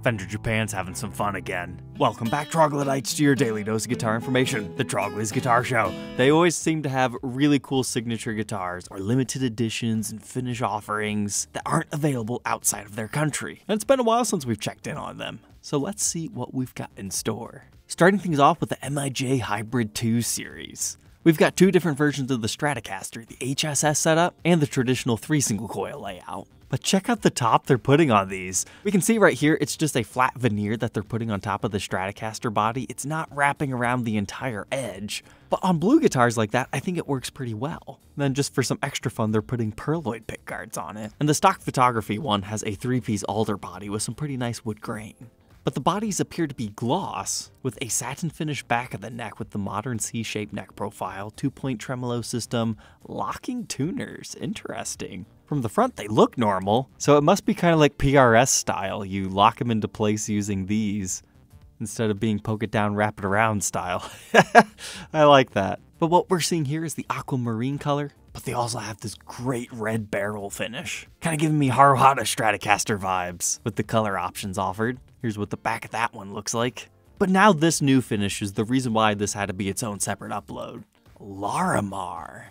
Fender Japan's having some fun again. Welcome back, Troglodytes, to your daily dose of guitar information, the Trogly's Guitar Show. They always seem to have really cool signature guitars or limited editions and finish offerings that aren't available outside of their country. And it's been a while since we've checked in on them, so let's see what we've got in store. Starting things off with the MIJ Hybrid 2 series. We've got two different versions of the Stratocaster, the HSS setup and the traditional 3 single coil layout. But check out the top they're putting on these. We can see right here, it's just a flat veneer that they're putting on top of the Stratocaster body. It's not wrapping around the entire edge. But on blue guitars like that, I think it works pretty well. Then just for some extra fun, they're putting pearloid pickguards on it. And the stock photography one has a 3-piece alder body with some pretty nice wood grain. But the bodies appear to be gloss, with a satin finish back of the neck with the modern C-shaped neck profile, 2-point tremolo system, locking tuners. Interesting. From the front, they look normal, so it must be kind of like PRS style. You lock them into place using these, instead of being poke it down, wrap it around style. I like that. But what we're seeing here is the aquamarine color, but they also have this great red barrel finish. Kind of giving me Haruhata Stratocaster vibes with the color options offered. Here's what the back of that one looks like. But now this new finish is the reason why this had to be its own separate upload. Larimar.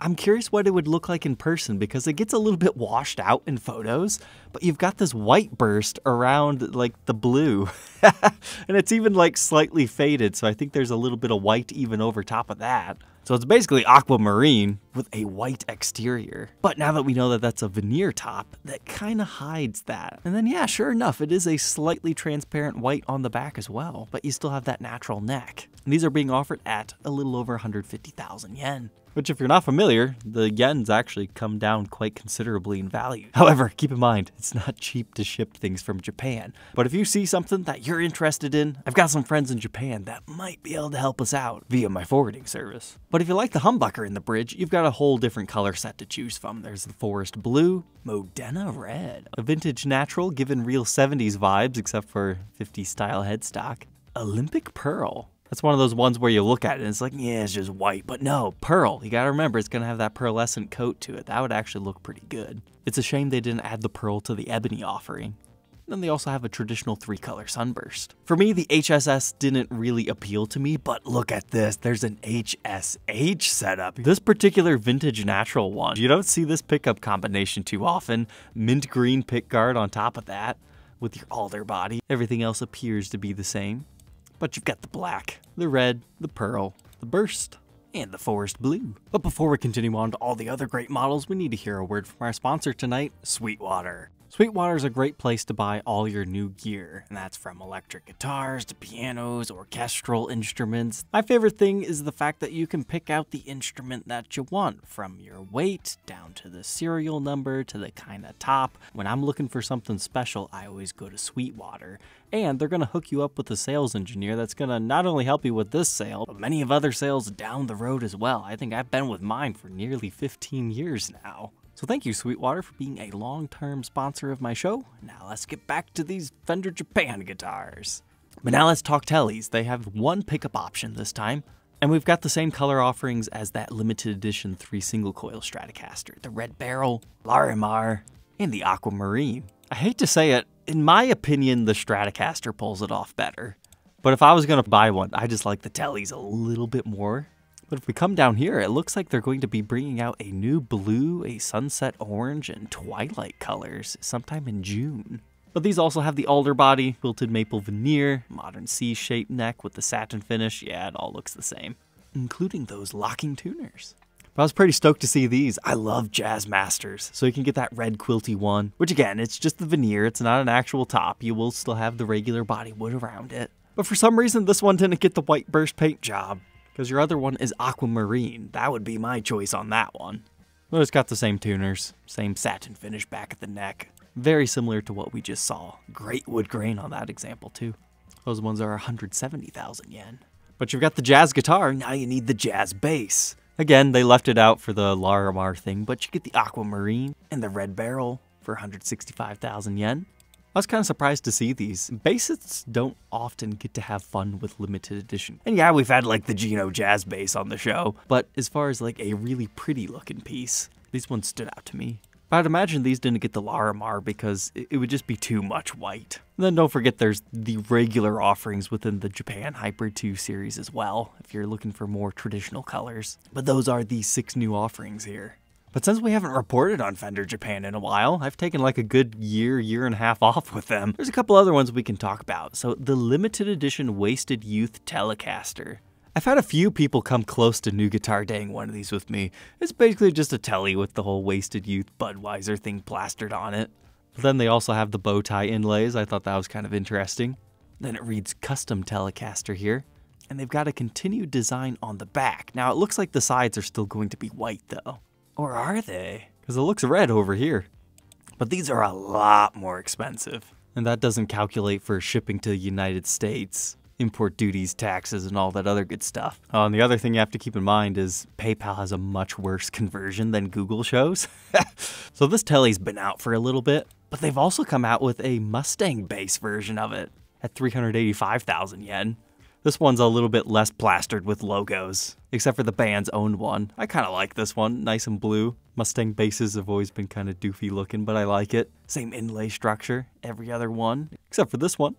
I'm curious what it would look like in person because it gets a little bit washed out in photos, but you've got this white burst around like the blue. And it's even like slightly faded, so I think there's a little bit of white even over top of that. So it's basically aquamarine with a white exterior. But now that we know that that's a veneer top, that kind of hides that. And then yeah, sure enough, it is a slightly transparent white on the back as well, but you still have that natural neck. And these are being offered at a little over 150,000 yen. Which, if you're not familiar, the yen's actually come down quite considerably in value. However, keep in mind, it's not cheap to ship things from Japan. But if you see something that you're interested in, I've got some friends in Japan that might be able to help us out via my forwarding service. But if you like the humbucker in the bridge, you've got a whole different color set to choose from. There's the forest blue, Modena red, a vintage natural given real 70s vibes except for 50s style headstock, Olympic pearl. That's one of those ones where you look at it and it's like, yeah, it's just white. But no, pearl. You gotta remember, it's gonna have that pearlescent coat to it. That would actually look pretty good. It's a shame they didn't add the pearl to the ebony offering. Then they also have a traditional 3-color sunburst. For me, the HSS didn't really appeal to me, but look at this. There's an HSH setup. This particular vintage natural one, you don't see this pickup combination too often. Mint green pickguard on top of that with your alder body. Everything else appears to be the same. But you've got the black, the red, the pearl, the burst, and the forest blue. But before we continue on to all the other great models, we need to hear a word from our sponsor tonight, Sweetwater. Sweetwater is a great place to buy all your new gear, and that's from electric guitars to pianos, orchestral instruments. My favorite thing is the fact that you can pick out the instrument that you want, from your weight down to the serial number to the kind of top. When I'm looking for something special, I always go to Sweetwater. And they're going to hook you up with a sales engineer that's going to not only help you with this sale, but many of other sales down the road as well. I think I've been with mine for nearly 15 years now. So thank you, Sweetwater, for being a long-term sponsor of my show. Now let's get back to these Fender Japan guitars. But now let's talk Tellys. They have one pickup option this time. And we've got the same color offerings as that limited edition 3 single coil Stratocaster. The red barrel, Larimar, and the aquamarine. I hate to say it, in my opinion, the Stratocaster pulls it off better. But if I was going to buy one, I just like the Tellys a little bit more. But if we come down here, it looks like they're going to be bringing out a new blue, a sunset orange, and twilight colors sometime in June. But these also have the alder body, quilted maple veneer, modern C-shaped neck with the satin finish. Yeah, it all looks the same, including those locking tuners. But I was pretty stoked to see these. I love Jazz Masters, so you can get that red quilty one, which again, it's just the veneer. It's not an actual top. You will still have the regular bodywood around it. But for some reason, this one didn't get the white burst paint job, because your other one is aquamarine. That would be my choice on that one. Well, it's got the same tuners, same satin finish back at the neck. Very similar to what we just saw. Great wood grain on that example too. Those ones are 170,000 yen. But you've got the jazz guitar, now you need the jazz bass. Again, they left it out for the Larimar thing, but you get the aquamarine and the red barrel for 165,000 yen. I was kind of surprised to see these. Bassists don't often get to have fun with limited edition. And yeah, we've had like the Gino jazz bass on the show, but as far as like a really pretty looking piece, these ones stood out to me. But I'd imagine these didn't get the larimar because it would just be too much white. And then don't forget there's the regular offerings within the Japan Hybrid 2 series as well, if you're looking for more traditional colors. But those are the 6 new offerings here. But since we haven't reported on Fender Japan in a while, I've taken like a good year and a half off with them. There's a couple other ones we can talk about. So the limited edition Wasted Youth Telecaster. I've had a few people come close to new guitar daying one of these with me. It's basically just a Telly with the whole Wasted Youth Budweiser thing plastered on it. But then they also have the bow tie inlays. I thought that was kind of interesting. Then it reads Custom Telecaster here. And they've got a continued design on the back. Now it looks like the sides are still going to be white though. Or are they? Because it looks red over here. But these are a lot more expensive. And that doesn't calculate for shipping to the United States. Import duties, taxes, and all that other good stuff. Oh, and the other thing you have to keep in mind is PayPal has a much worse conversion than Google shows. So this Telly's been out for a little bit, but they've also come out with a Mustang base version of it at 385,000 yen. This one's a little bit less plastered with logos, except for the band's own one. I kind of like this one, nice and blue. Mustang bases have always been kind of doofy looking, but I like it. Same inlay structure, every other one, except for this one.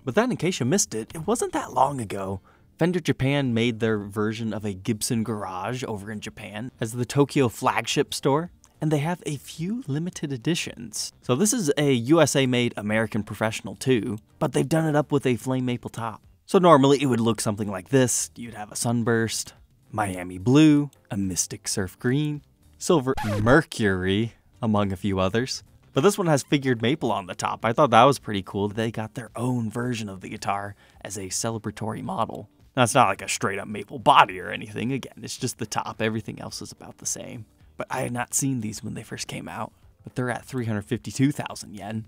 But then, in case you missed it, it wasn't that long ago. Fender Japan made their version of a Gibson Garage over in Japan as the Tokyo flagship store, and they have a few limited editions. So this is a USA-made American Professional too, but they've done it up with a flame maple top. So normally it would look something like this. You'd have a sunburst, Miami blue, a mystic surf green, silver mercury, among a few others. But this one has figured maple on the top. I thought that was pretty cool that they got their own version of the guitar as a celebratory model. Now, it's not like a straight up maple body or anything. Again, it's just the top. Everything else is about the same. But I had not seen these when they first came out. But they're at 352,000 yen.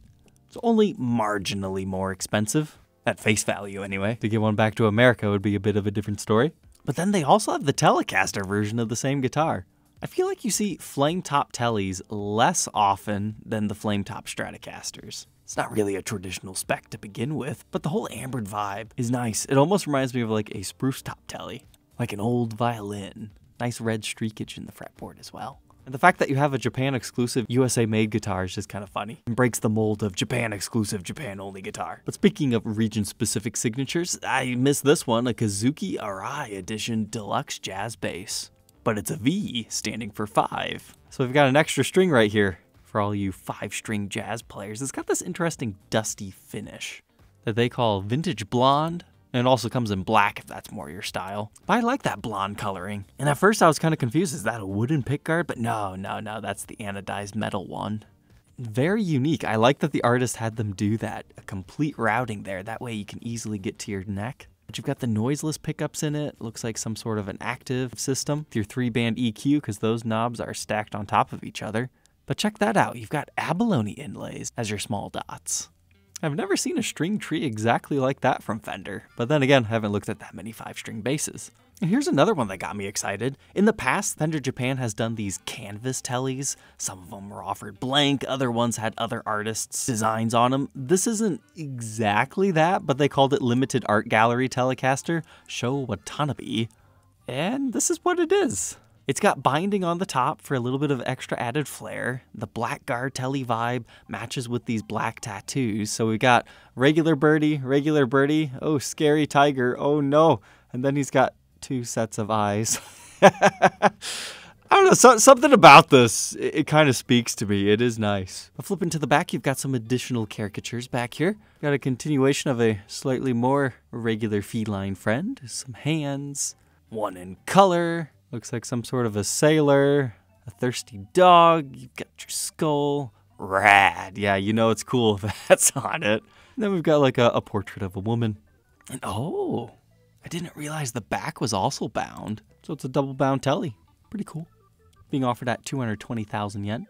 It's only marginally more expensive. At face value, anyway. To get one back to America would be a bit of a different story. But then they also have the Telecaster version of the same guitar. I feel like you see flame top Tellys less often than the flame top Stratocasters. It's not really a traditional spec to begin with, but the whole ambered vibe is nice. It almost reminds me of like a spruce top Telly, like an old violin. Nice red streakage in the fretboard as well. And the fact that you have a Japan exclusive USA made guitar is just kind of funny and breaks the mold of Japan exclusive Japan only guitar. But speaking of region specific signatures, I missed this one, a Kazuki Arai Edition Deluxe Jazz Bass. But it's a V standing for 5. So we've got an extra string right here for all you 5-string jazz players. It's got this interesting dusty finish that they call vintage blonde. And it also comes in black if that's more your style. But I like that blonde coloring. And at first I was kind of confused, is that a wooden pickguard? But no, that's the anodized metal one. Very unique. I like that the artist had them do that. A complete routing there. That way you can easily get to your neck. But you've got the noiseless pickups in it. Looks like some sort of an active system with your 3-band EQ because those knobs are stacked on top of each other. But check that out. You've got abalone inlays as your small dots. I've never seen a string tree exactly like that from Fender. But then again, I haven't looked at that many 5-string basses. And here's another one that got me excited. In the past, Fender Japan has done these canvas Tellys. Some of them were offered blank, other ones had other artists' designs on them. This isn't exactly that, but they called it Limited Art Gallery Telecaster Sho Watanabe. And this is what it is. It's got binding on the top for a little bit of extra added flair. The blackguard Telly vibe matches with these black tattoos. So we got regular birdie, oh scary tiger, oh no. And then he's got 2 sets of eyes. I don't know, something about this, it kind of speaks to me. It is nice. But flipping to the back, you've got some additional caricatures back here. Got a continuation of a slightly more regular feline friend. Some hands, one in color. Looks like some sort of a sailor, a thirsty dog. You've got your skull. Rad. Yeah, you know it's cool if that's on it. And then we've got like a portrait of a woman. And oh, I didn't realize the back was also bound. So it's a double bound Telly. Pretty cool. Being offered at 220,000 yen.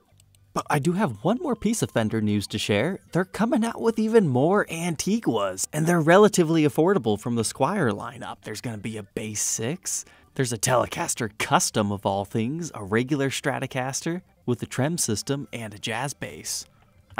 But I do have one more piece of Fender news to share. They're coming out with even more Antiguas. And they're relatively affordable from the Squier lineup. There's going to be a Bass 6. There's a Telecaster Custom of all things. A regular Stratocaster with a trem system and a jazz bass.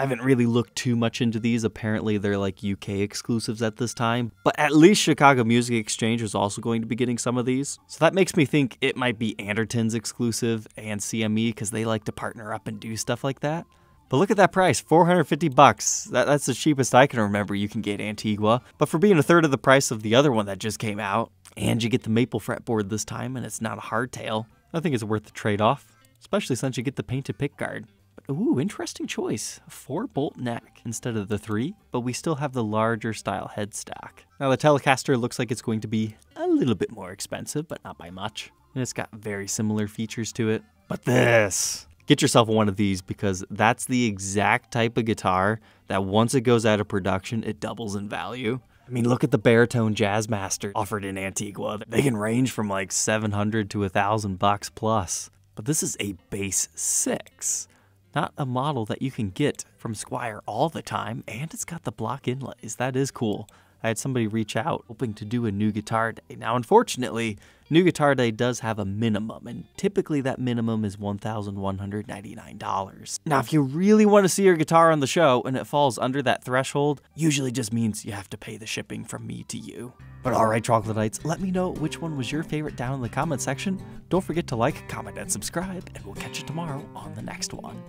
I haven't really looked too much into these. Apparently they're like UK exclusives at this time, but at least Chicago Music Exchange is also going to be getting some of these. So that makes me think it might be Anderton's exclusive and CME because they like to partner up and do stuff like that. But look at that price, $450. That's the cheapest I can remember you can get Antigua. But for being a third of the price of the other one that just came out, and you get the maple fretboard this time and it's not a hardtail, I think it's worth the trade-off, especially since you get the painted pickguard. Ooh, interesting choice. A 4-bolt neck instead of the 3, but we still have the larger style headstock. Now the Telecaster looks like it's going to be a little bit more expensive, but not by much. And it's got very similar features to it. But this, get yourself one of these because that's the exact type of guitar that once it goes out of production, it doubles in value. I mean, look at the baritone Jazzmaster offered in Antigua. They can range from like $700 to $1,000 plus. But this is a bass 6. Not a model that you can get from Squire all the time, and it's got the block inlays. That is cool. I had somebody reach out hoping to do a new guitar day. Now, unfortunately, new guitar day does have a minimum, and typically that minimum is $1,199. Now, if you really want to see your guitar on the show and it falls under that threshold, usually just means you have to pay the shipping from me to you. But alright, Troglodytes, let me know which one was your favorite down in the comment section. Don't forget to like, comment, and subscribe, and we'll catch you tomorrow on the next one.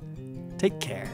Take care.